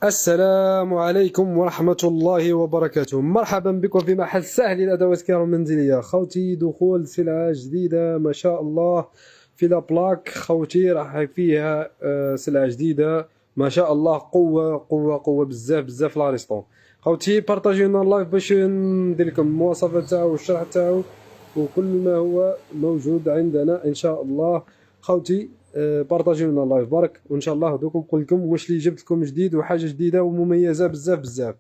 السلام عليكم ورحمة الله وبركاته. مرحبا بكم في محل سهل للأدوات الكهرباء المنزلية. خوتي دخول سلعة جديدة ما شاء الله في لابلاك. خوتي راح فيها سلعة جديدة ما شاء الله. قوة قوة قوة بزاف بزاف لاريستون. خوتي بارطاجيونا اللايف باش ندير لكم المواصفات تاعو والشرح تاعو وكل ما هو موجود عندنا ان شاء الله. خوتي بارطاجيونا اللايف برك، وان شاء الله دوك نقول لكم واش اللي جبت لكم جديد وحاجه جديده ومميزه بزاف بزاف.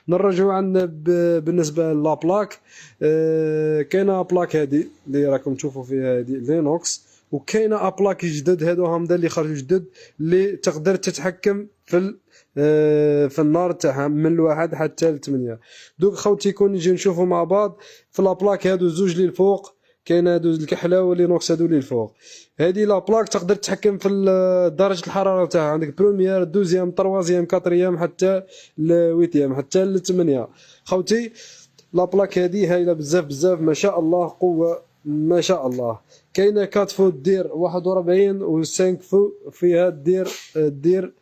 نرجعوا عندنا بالنسبه لابلاك. كاينه بلاك هذه اللي راكم تشوفوا فيها هذه لينوكس، وكاينه ابلاك جدد هادو هما اللي خرجوا جدد اللي تقدر تتحكم في النار تاعها من الواحد حتى ل8. دوك خوتي كون نجي نشوفوا مع بعض في لابلاك هادو زوج اللي الفوق. كاين هادو الكحله ولينوكس هادو اللي الفوق. هذه لا بلاك تقدر تتحكم في درجه الحراره تاعها. عندك بروميير دوزيام تروازيام كاتريام حتى لويتيام حتى ل8. خوتي لا بلاك هذه هايله بزاف بزاف ما شاء الله. قوه ما شاء الله. كاينه 4 فو دير 41 و 5 فو فيها دير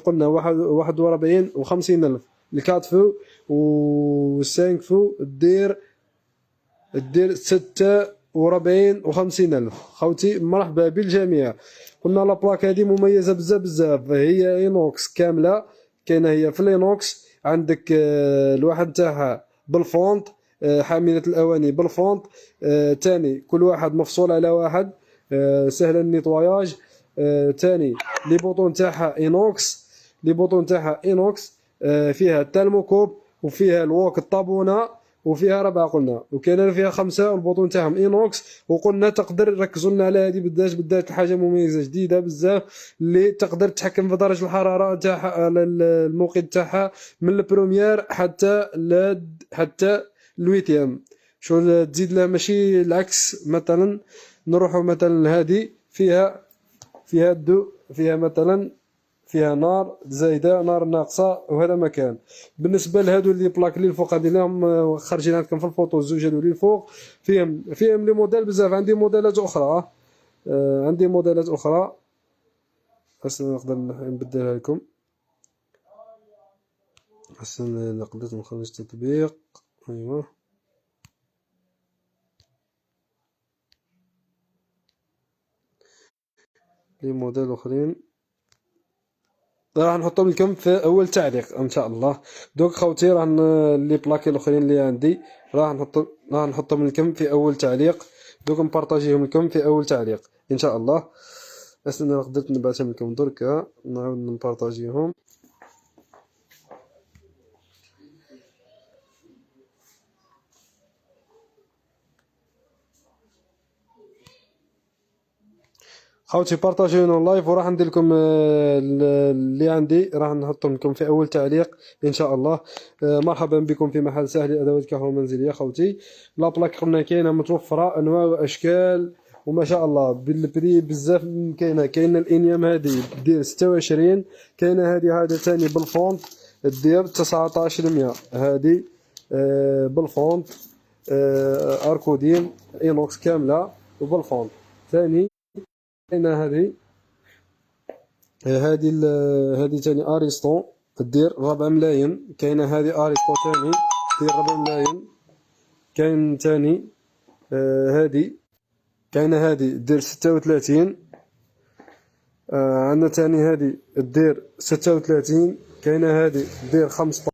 قلنا 41 و 50 الف. ال4 فو و 5 فو دير 46 و 50 الف. خوتي مرحبا بالجميع. قلنا لا بلاك هذه مميزه بزاف بزاف. هي اينوكس كامله. كاينه هي في لينوكس. عندك الواحد تاعها بالفونت، حامله الاواني بالفونت. تاني كل واحد مفصول على واحد، سهل النيطواياج. تاني لي بوطون تاعها اينوكس. فيها الترموكوب وفيها الووك الطابونه وفيها 4 قلنا، وكاين فيها 5 والبوطون تاعهم اينوكس. وقلنا تقدر ركزوا لنا على هذه بدات حاجه مميزه جديده بزاف اللي تقدر تتحكم في درجه الحراره تاعها على الموقد تاعها من البروميير حتى الويتيام. شو تزيد لها ماشي العكس. مثلا نروحوا مثلا هذه فيها مثلا فيها نار زايده نار ناقصه وهذا مكان. بالنسبه لهادو اللي بلاك اللي الفوق هذه اللي خارجين عندكم في الفوطو الزوج هادو اللي الفوق فيهم لي موديل بزاف. عندي موديلات اخرى بس نقدر نبدلها لكم. حسن نقدر نخرج تطبيق. ايوا لي موديل اخرين راح نحطهم لكم في اول تعليق ان شاء الله. دوك خوتي راح لي بلاكي الاخرين اللي عندي راح نحطهم لكم في اول تعليق. دوك نبارطاجيهم لكم في اول تعليق ان شاء الله. انا قدرت نبعثهم لكم دركا نعاود نبارطاجيهم. خوتي بارطاجيونا اللايف وراح ندير لكم اللي عندي راح نحطهم لكم في اول تعليق ان شاء الله. مرحبا بكم في محل سهل للادوات الكهرباء المنزليه. خوتي لا بلاك قلنا كاينه متوفره انواع واشكال وما شاء الله بالبري بزاف. كاينه الانيام هذه دير 26. كاينه هذه ثاني بالفونت دير 1900. هذه بالفونت اركودين اينوكس كامله وبالفونت ثاني. كاينه هذه ثاني اريستون دير 4 ملايين. كاينه هذه اريستون ثاني دير 4 ملايين. كاين ثاني كاينه هذه دير 36. عندنا ثاني هذه دير 36. كاينه هذه دير 15.